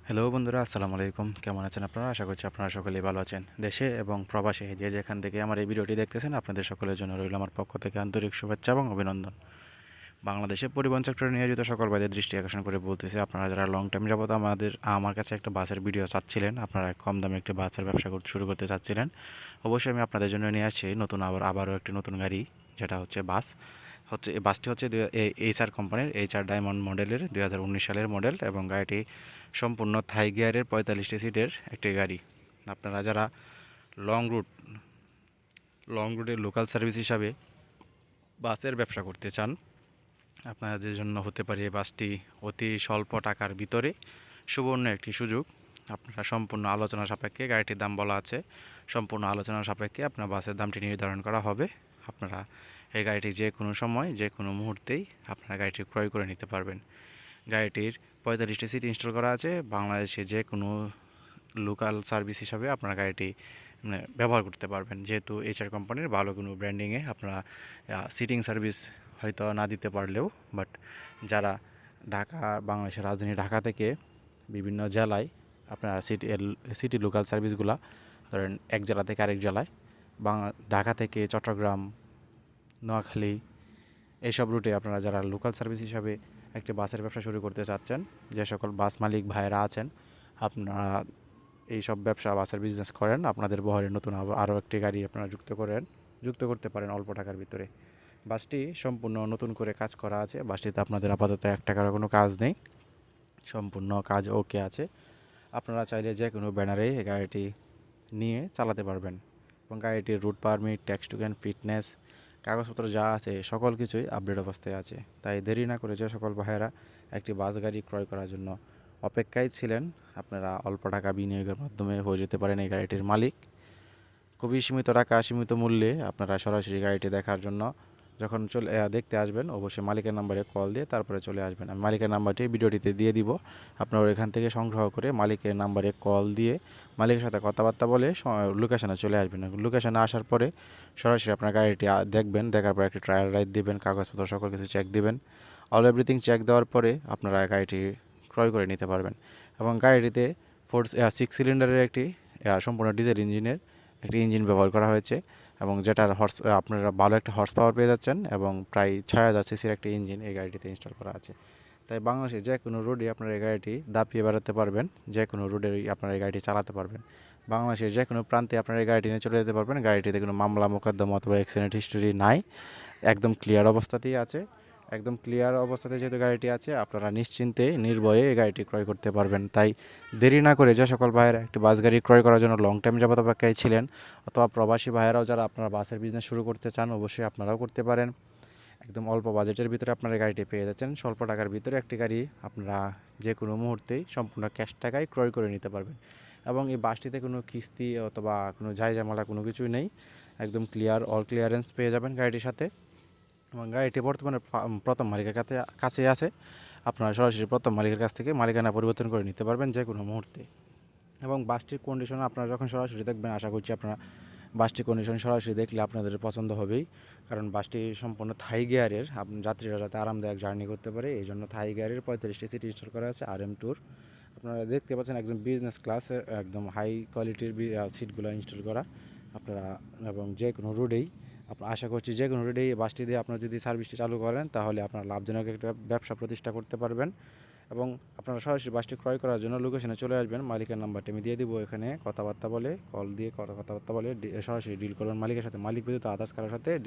Hello বন্ধুরা, আসসালামু আলাইকুম। কেমন আছেন আপনারা? আশা করছি আপনারা সকলেই ভালো আছেন। দেশে এবং প্রবাসে যে যেখান থেকে আমার এই ভিডিওটি দেখতেছেন, আপনাদের সকলের জন্য রইল আমার পক্ষ থেকে আন্তরিক শুভেচ্ছা এবং অভিনন্দন। বাংলাদেশে পরিবহন সেক্টরে নিয়োজিত সকল ভাইদের দৃষ্টি আকর্ষণ করে বলতেছি, আপনারা যারা লং টাইম যাবত আমার কাছে একটা বাসের ভিডিও চাচ্ছিলেন, আপনারা কম দামে একটি বাসের ব্যবসা শুরু করতে চাচ্ছিলেন, অবশ্যই আমি আপনাদের জন্য নিয়ে আসছি আবারও একটি নতুন গাড়ি, যেটা হচ্ছে বাস। এই বাসটি হচ্ছে এইচআর কোম্পানির এইচআর ডায়মন্ড মডেলের 2019 সালের মডেল, এবং গাড়িটি সম্পূর্ণ থাই গিয়ারের 45টি সিটের একটি গাড়ি। আপনারা যারা লং রুট লং রুটের লোকাল সার্ভিস হিসাবে বাসের ব্যবসা করতে চান, আপনাদের জন্য হতে পারে এই বাসটি অতি স্বল্প টাকার ভিতরে সুবর্ণ একটি সুযোগ। আপনারা সম্পূর্ণ আলোচনা সাপেক্ষে, গাড়িটির দাম বলা আছে, সম্পূর্ণ আলোচনা সাপেক্ষে আপনার বাসের দামটি নির্ধারণ করা হবে। আপনারা এই গাড়িটি যে কোনো সময়, যে কোনো মুহূর্তেই আপনারা গাড়িটি ক্রয় করে নিতে পারবেন। গাড়িটির 45টি সিট ইনস্টল করা আছে। বাংলাদেশে যে কোনো লোকাল সার্ভিস হিসাবে আপনারা গাড়িটি ব্যবহার করতে পারবেন, যেহেতু এইচআর কোম্পানির ভালো কোনো ব্র্যান্ডিংয়ে আপনারা সিটিং সার্ভিস হয়তো না দিতে পারলেও, বাট যারা বাংলাদেশের রাজধানী ঢাকা থেকে বিভিন্ন জেলায় আপনারা সিটি লোকাল সার্ভিসগুলা ধরেন এক জেলা থেকে আরেক জেলায়, ঢাকা থেকে চট্টগ্রাম, নোয়াখালী, এইসব রুটে আপনারা যারা লোকাল সার্ভিস হিসাবে একটি বাসের ব্যবসা শুরু করতে চাচ্ছেন, যে সকল বাস মালিক ভাইয়েরা আছেন, আপনারা এই সব ব্যবসা বাসের বিজনেস করেন, আপনাদের বহরে নতুন আরও একটি গাড়ি আপনারা যুক্ত করতে পারেন অল্প টাকার ভিতরে। বাসটি সম্পূর্ণ নতুন করে কাজ করা আছে। বাসটিতে আপনাদের আপাতত 1 টাকার কোনো কাজ নেই, সম্পূর্ণ কাজ ওকে আছে। আপনারা চাইলে যে কোনো ব্যানারে এই গাড়িটি নিয়ে চালাতে পারবেন, এবং গাড়িটির route permit, tax token, fitness, কাগজপত্র যা আছে সকল কিছুই আপডেট অবস্থায় আছে। তাই দেরি না করে যে সকল ভাইয়েরা একটি বাস গাড়ি ক্রয় করার জন্য অপেক্ষায় ছিলেন, আপনারা অল্প টাকা বিনিয়োগের মাধ্যমে হয়ে যেতে পারেন এই গাড়িটির মালিক। খুবই সীমিত টাকা, সীমিত মূল্যে আপনারা সরাসরি গাড়িটি দেখার জন্য যখন দেখতে আসবেন, অবশ্যই মালিকের নাম্বারে কল দিয়ে তারপরে চলে আসবেন। আমি মালিকের নাম্বারটি ভিডিওটিতে দিয়ে দিব, আপনারা এখান থেকে সংগ্রহ করে মালিকের নাম্বারে কল দিয়ে মালিকের সাথে কথাবার্তা বলে লোকেশনে চলে আসবেন। লোকেশনে আসার পরে সরাসরি আপনার গাড়িটি দেখবেন, দেখার পর একটি ট্রায়াল রাইড দিবেন, কাগজপত্র সকল কিছু চেক দিবেন। অল এভরিথিং চেক দেওয়ার পরে আপনারা গাড়িটি ক্রয় করে নিতে পারবেন। এবং গাড়িটিতে 6 সিলিন্ডারের একটি সম্পূর্ণ ডিজেল ইঞ্জিনের একটি ইঞ্জিন ব্যবহার করা হয়েছে, এবং যেটার আপনারা ভালো একটা হর্স পাওয়ার পেয়ে যাচ্ছেন, এবং প্রায় 6000 সিসির একটি ইঞ্জিন এই গাড়িটিতে ইনস্টল করা আছে। তাই বাংলাদেশে যে কোনো রোডে আপনারা এই গাড়িটি দাপিয়ে বেড়াতে পারবেন, যে কোনো রোডে আপনারা এই গাড়িটি চালাতে পারবেন। বাংলাদেশের যে কোনো প্রান্তে আপনারা এই গাড়িটি নিয়ে চলে যেতে পারবেন। গাড়িটিতে কোনো মামলা মোকদ্দমা অথবা অ্যাক্সিডেন্ট হিস্টোরি নাই, একদম ক্লিয়ার অবস্থাতেই আছে। একদম ক্লিয়ার অবস্থাতে যেহেতু গাড়িটি আছে, আপনারা নিশ্চিন্তে নির্ভয়ে এই গাড়িটি ক্রয় করতে পারবেন। তাই দেরি না করে যে সকল ভাইয়েরা একটি বাস গাড়ি ক্রয় করার জন্য লং টাইম যাবত অপেক্ষায় ছিলেন, অথবা প্রবাসী ভাইয়েরাও যারা আপনারা বাসের বিজনেস শুরু করতে চান, অবশ্যই আপনারাও করতে পারেন। একদম অল্প বাজেটের ভিতরে আপনারা গাড়িটি পেয়ে যাচ্ছেন। স্বল্প টাকার ভিতরে একটি গাড়ি আপনারা যে কোনো মুহূর্তেই সম্পূর্ণ ক্যাশ টাকায় ক্রয় করে নিতে পারবেন। এবং এই বাসটিতে কোনো কিস্তি অথবা কোনো ঝামেলা কোনো কিছুই নেই, একদম ক্লিয়ার, অল ক্লিয়ারেন্স পেয়ে যাবেন গাড়িটির সাথে। এবং গাড়িটি বর্তমানে প্রথম মালিকের কাছে আছে। আপনারা সরাসরি প্রথম মালিকের কাছ থেকে মালিকানা পরিবর্তন করে নিতে পারবেন যে কোনো মুহূর্তে। এবং বাসটির কন্ডিশন আপনারা যখন সরাসরি দেখবেন, আশা করছি আপনারা বাসটির কন্ডিশন সরাসরি দেখলে আপনাদের পছন্দ হবেই, কারণ বাসটি সম্পূর্ণ থাই গিয়ারের, যাত্রীরা যাতে আরামদায়ক জার্নি করতে পারে এই জন্য থাই গিয়ারের 45টি সিট ইনস্টল করা আছে RM ট্যুর। আপনারা দেখতে পাচ্ছেন একদম বিজনেস ক্লাসে একদম হাই কোয়ালিটির সিটগুলো ইনস্টল করা আপনারা। এবং যে কোনো রোডেই আশা করছি যে কোনো রোডেই বাসটি দিয়ে আপনারা যদি সার্ভিসটি চালু করেন, তাহলে আপনারা লাভজনক একটা ব্যবসা প্রতিষ্ঠা করতে পারবেন। এবং আপনারা সরাসরি বাসটি ক্রয় করার জন্য লোকেশনে চলে আসবেন। মালিকের নাম্বারটি আমি দিয়ে দিব, এখানে কথাবার্তা বলে কল দিয়ে কথাবার্তা বলে সরাসরি ডিল করবেন মালিকের সাথে। মালিক ব্যতীত আদার্স কারোর সাথে ডিল